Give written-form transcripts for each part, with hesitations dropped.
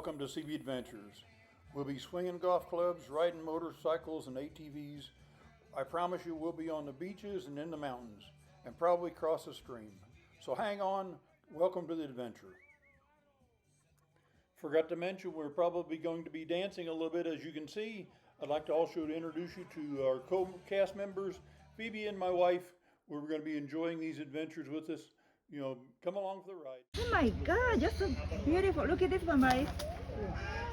Welcome to CB Adventures. We'll be swinging golf clubs, riding motorcycles and ATVs. I promise you we'll be on the beaches and in the mountains, and probably cross a stream. So hang on, welcome to the adventure. Forgot to mention we're probably going to be dancing a little bit, as you can see. I'd like to also introduce you to our co-cast members, Phoebe and my wife. We're going to be enjoying these adventures with us. You know, come along for the ride. Oh my God, you're so beautiful. Look at this one, Mary.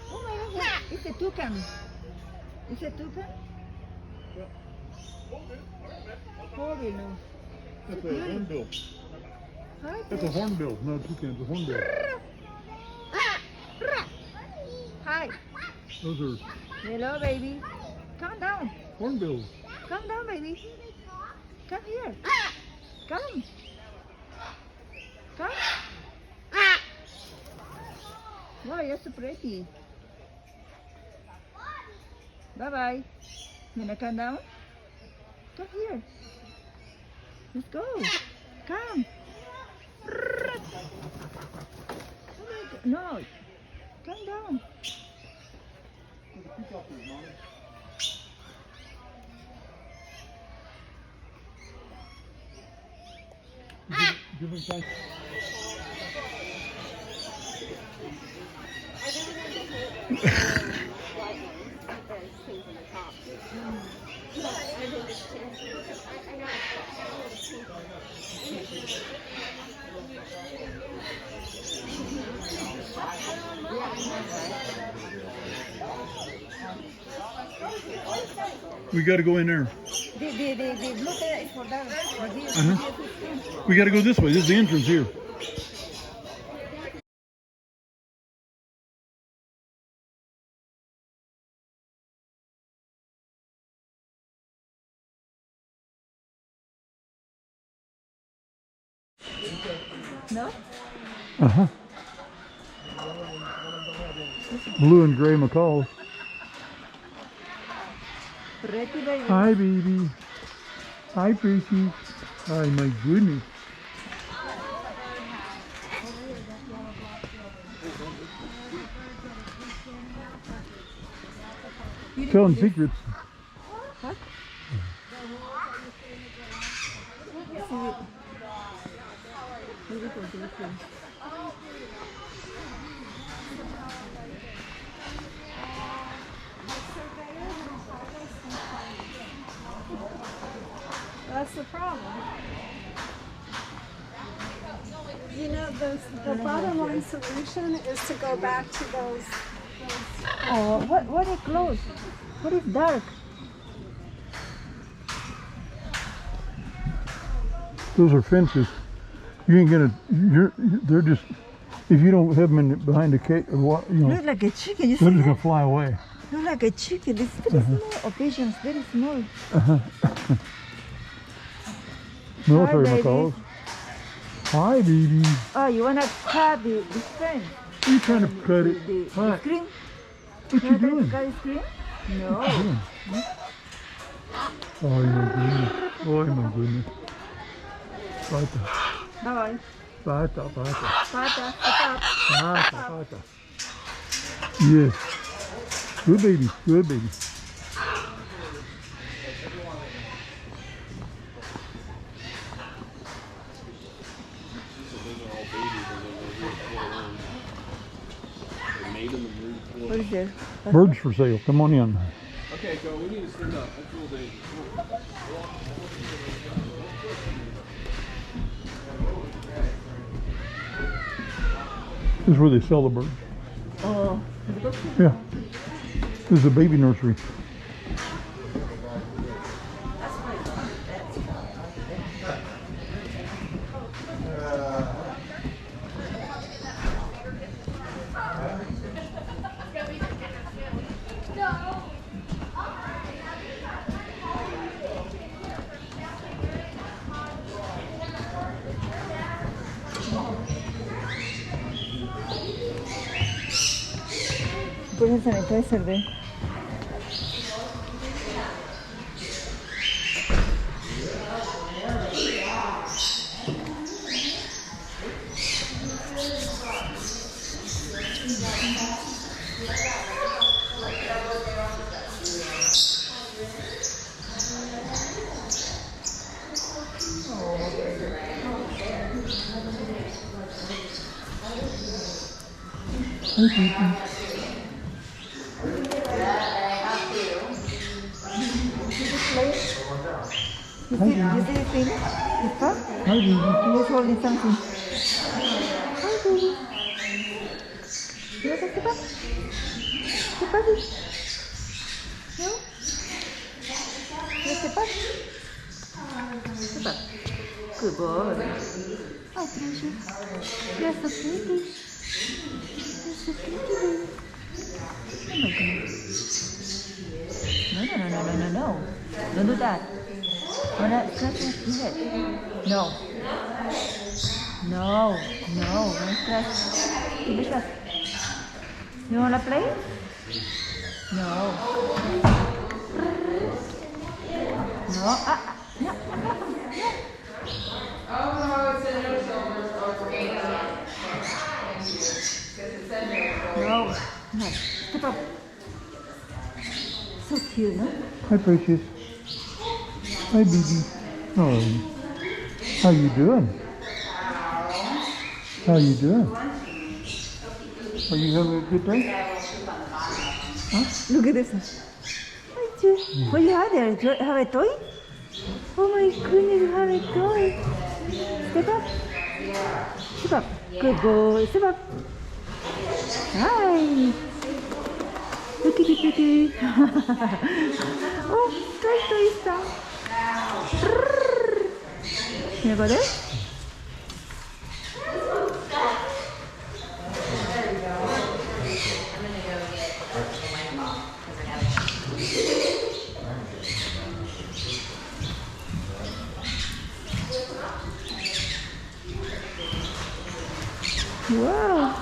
Oh my God, it's a toucan. It's a toucan? Holy no. That's a hornbill. Hi, That's a hornbill. No, toucan, it's a hornbill. Hi. Those are Hello, baby. Come down. hornbills. Come down, baby. Come here. Come. Come. Wow, you're so pretty. Bye-bye. You wanna come down? Come here. Let's go. Come. No. Come down. Different kinds. We got to go in there. The blue there is for that. We got to go this way. This is the entrance here. No? Uh-huh. Blue and gray macaws. Pretty baby. Hi, baby. Hi, Tracy. Hi, my goodness. Telling secrets. What? Beautiful, beautiful. That's the problem. You know, the bottom line solution is to go back to those. Oh, what is close? What is dark? Those are fences. You ain't gonna. They're just. If you don't have them behind a cage or what, you know, Look like a chicken. You they're see just gonna that? fly away. Look like a chicken. It's very small. Oh, pigeons, very small. Military Hi, baby. macaws. Hi, baby. Oh, you wanna cut the fence? Are you trying to cut it? The Hi. screen? What you wanna try doing? to cut the screen? No. Oh my goodness. Oh my goodness. Pata. Bye. Pata, pata. Pata, stop. Pata, pata. Yes. Good baby. Good baby. What is there? Birds for sale. Come on in. Okay, go. We need to stand up. That's real dangerous. This is where they sell the birds. Oh, Yeah. This is a baby nursery. puedes sanitizer de. Hi, baby. You see the thing? It's fun? Hi, baby. He's holding something. Hi, baby. You want to step up? Step up? No? You step up? Step up. Good boy. Oh, precious. You're so pretty. You're so pretty, baby. Oh my God. No. Don't do that. Wanna scratch your head? No. Don't scratch. Give me scratch. You wanna play? No. No. No. No. Step up. So cute, no? Hi, Precious. Hi, baby. Oh, how you doing? How you doing? Are you having a good day? Huh? Look at this. Hi, Ju. What you have there? Do you have a toy? Oh my goodness, you have a toy. Step up. Step up. Good boy. Step up. Hi. Look at it. Oh, toy stuff. You go there? Wow.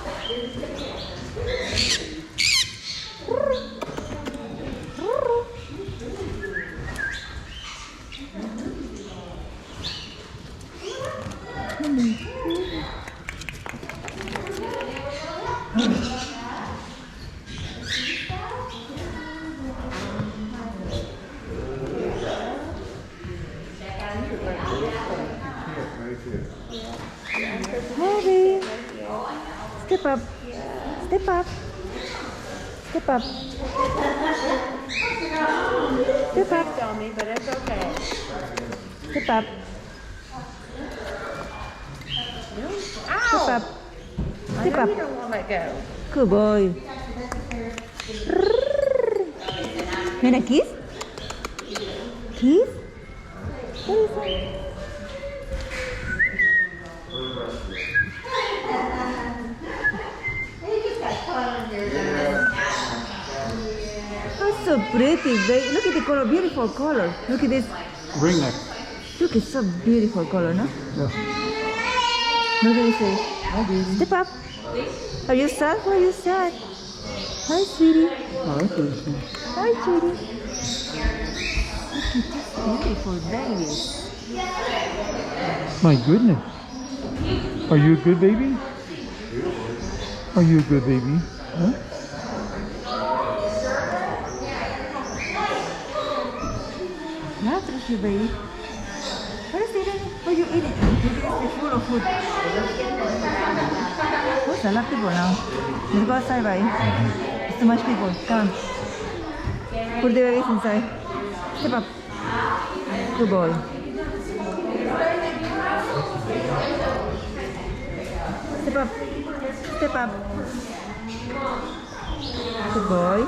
Harry, step up, step up, step up, step up. On me, but it's okay. Step up, step up, I step know up. you don't want to let go. Good boy. You want a kiss? Kiss? What is that? That's so pretty, baby. Look at the color, beautiful color. Look at this. Ring neck. Look, it's so beautiful color, no? Yeah. What do you say? Step up. Are you sad? Why are you sad? Hi, sweetie. Oh, that's interesting. Hi, sweetie. Look at this beautiful baby. My goodness. Are you a good baby? Are you a good baby? Huh? Yeah, thank you, baby. What is it? What are you eating? Maybe it's full of food. What's a lot of people now? Let's go outside, right? There's too much people. Come on. Put the babies inside. Step up. Good boy. Step up. Step up. Good boy.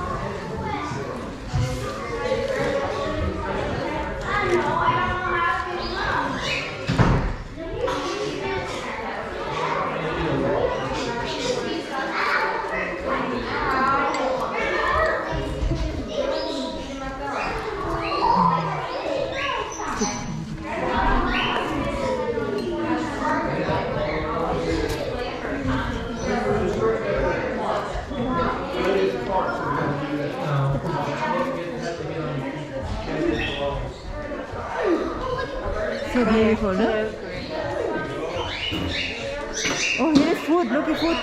So beautiful, look. Oh, here is food. Look at food.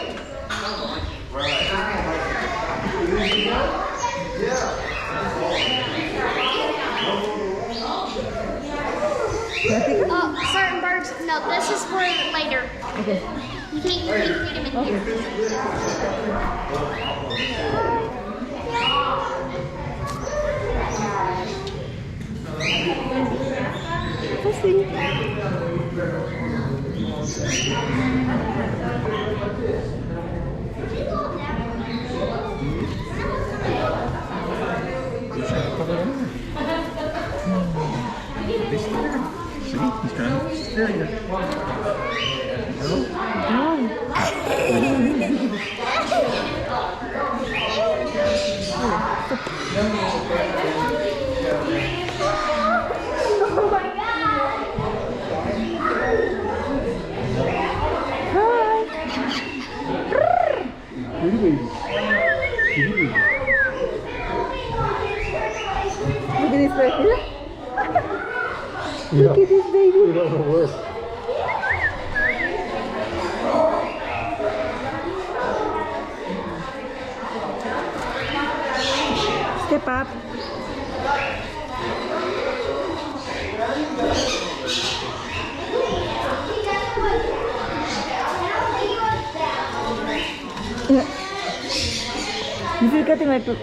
Certain birds, no, this is for later. Okay. You can't feed them in here. Let's see. See, he's trying to steer you. Oh my god! Pretty baby. Pretty baby. Look at this baby. Yeah. Look at this baby. It doesn't work. Step up. This is cutting my foot.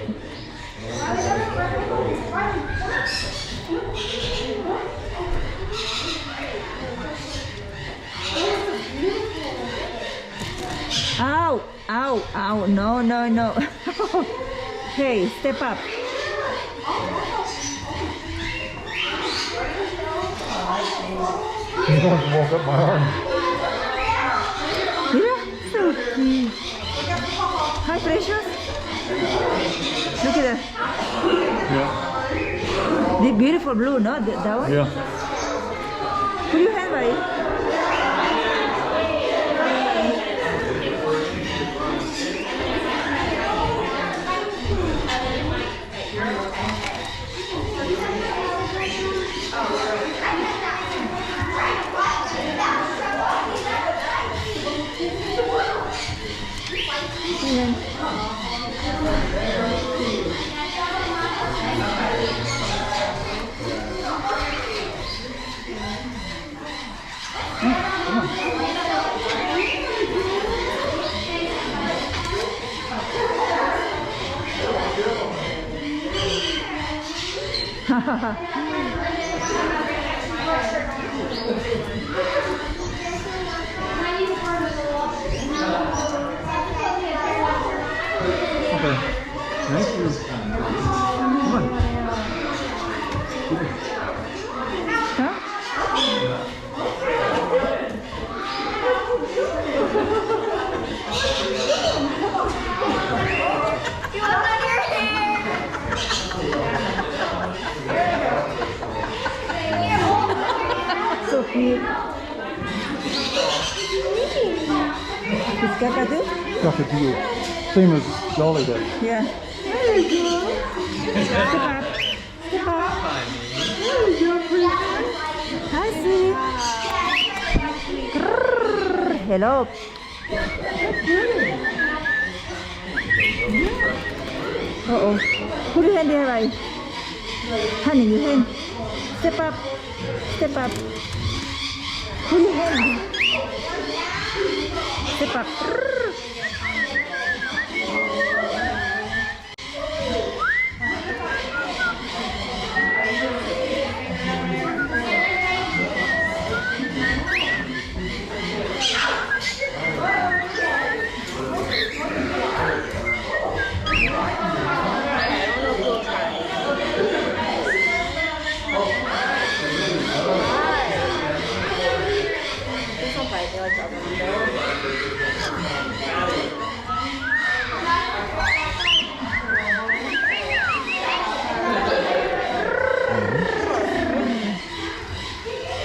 Ow, ow, ow, no, no, no. Hey, step up. He wants to walk up my arm. Yeah, so cute. Hi, precious. Look at that. Yeah. The beautiful blue, no? That one? Yeah. Put your hand by it. Okay. Thank you. Come on. Huh? You want on your hair? So cute. Is Kakadu? Cockatoo. Same as Dolly does. Yeah. There you go. Step up. Step up. There you go, princess. Hi, sweetie. Grrr. Hello. Uh-oh. Put your hand there, right? Honey, your hand. Step up. Step up. Put your hand. Step up. Grrr.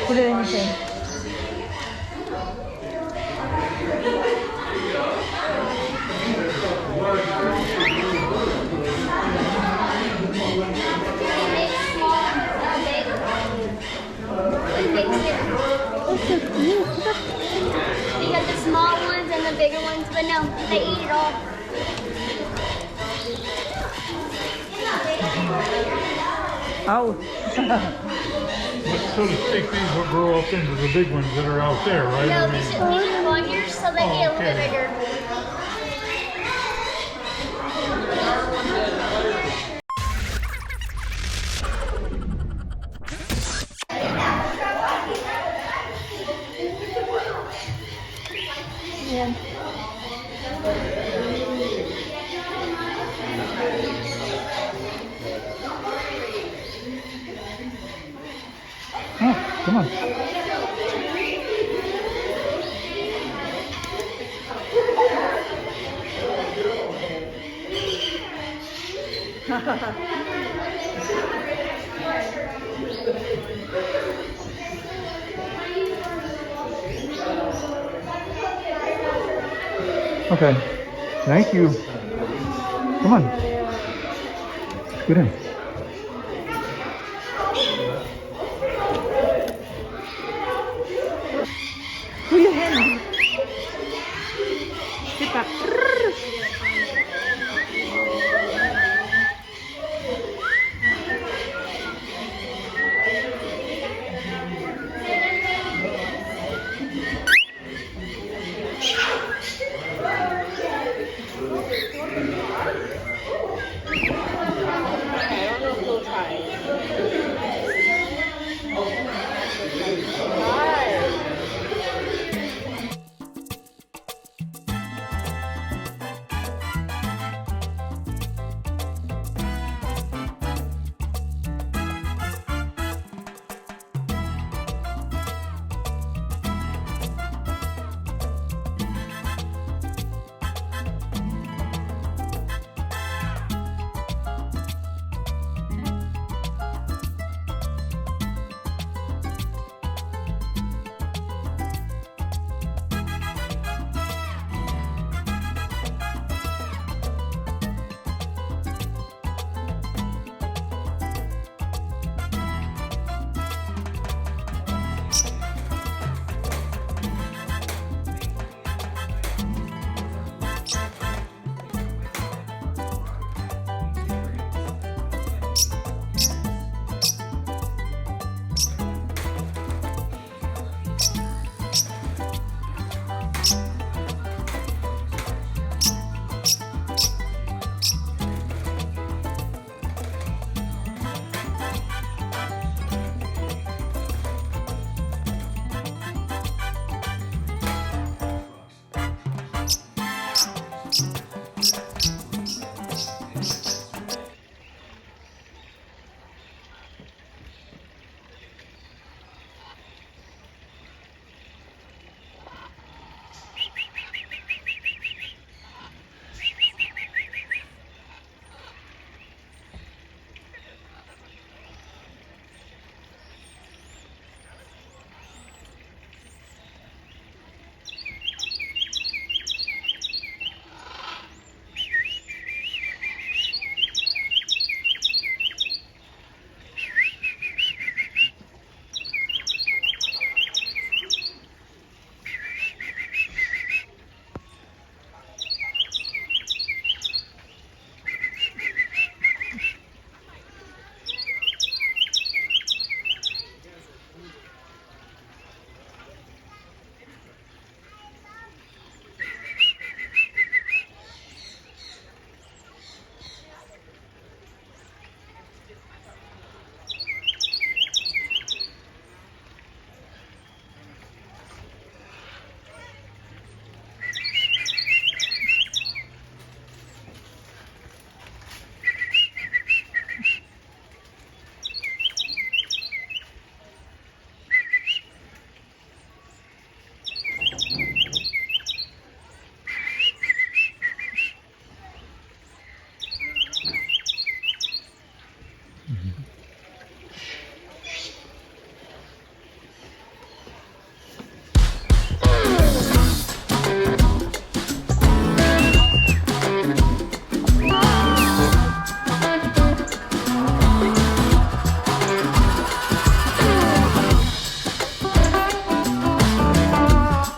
Put it in your thing. You got the small ones and the bigger ones, but no, they eat it all. Ow. So to speak, these will grow up into the big ones that are out there, right? No, I mean, these are on here, so they get a little bit bigger. Yeah. oh, come on. Okay, thank you. Come on. Get in. Put your hand. Sit back.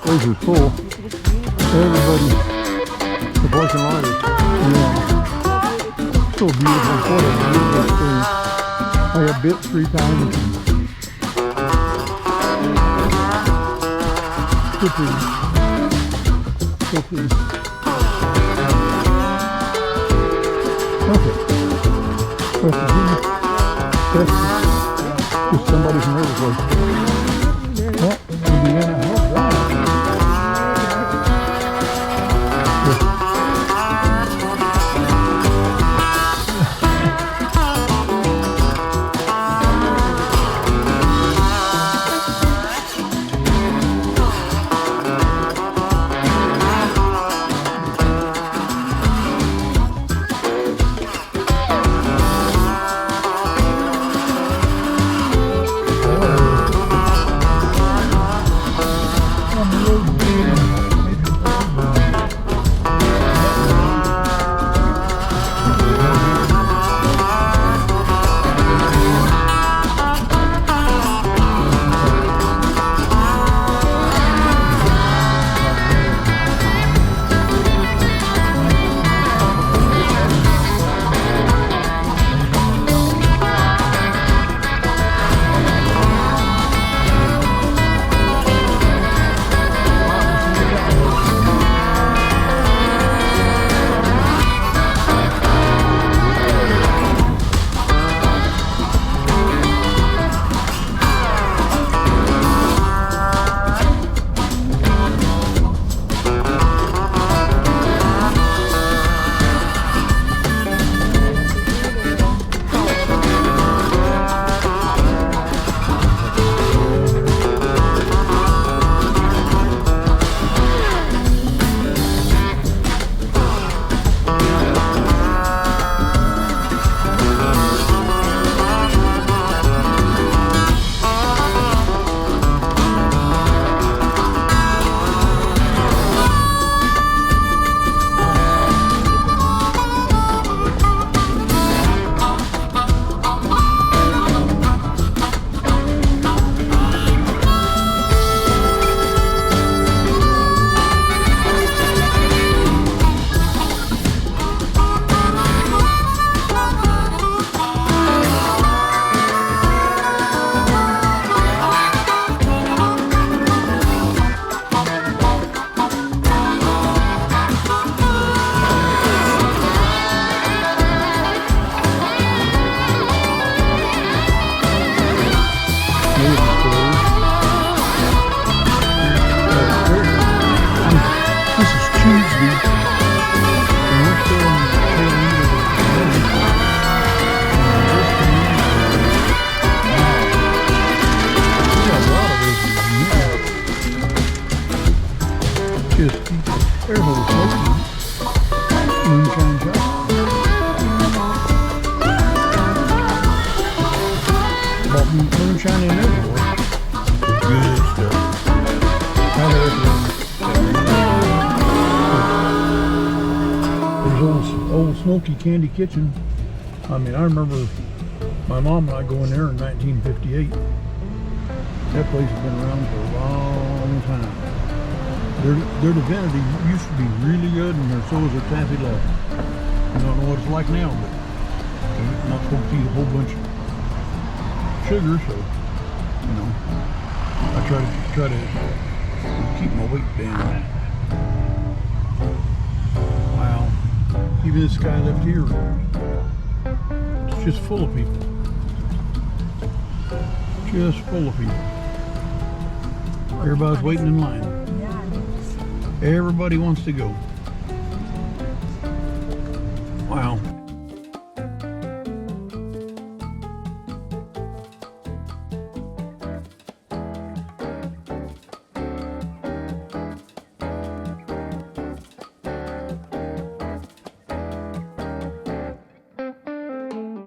Those are cool. Everybody, the boys and riders. Yeah. So beautiful photo. I got bit 3 times. Good for you. Good for you. Okay. Press the green. Press just somebody from everywhere. Well, Indiana, help that. Everybody's smoking. Moonshine shop. Bought moonshine in everywhere. Good stuff. There's old Smoky Candy Kitchen. I mean, I remember my mom and I going there in 1958. That place has been around for a long time. Their divinity used to be really good, and so was their taffy love. I don't know what it's like now, but I'm not supposed to eat a whole bunch of sugar, so you know, I try to keep my weight down. Wow, even this guy left here, it's just full of people. Just full of people. Everybody's waiting in line. Everybody wants to go. Wow.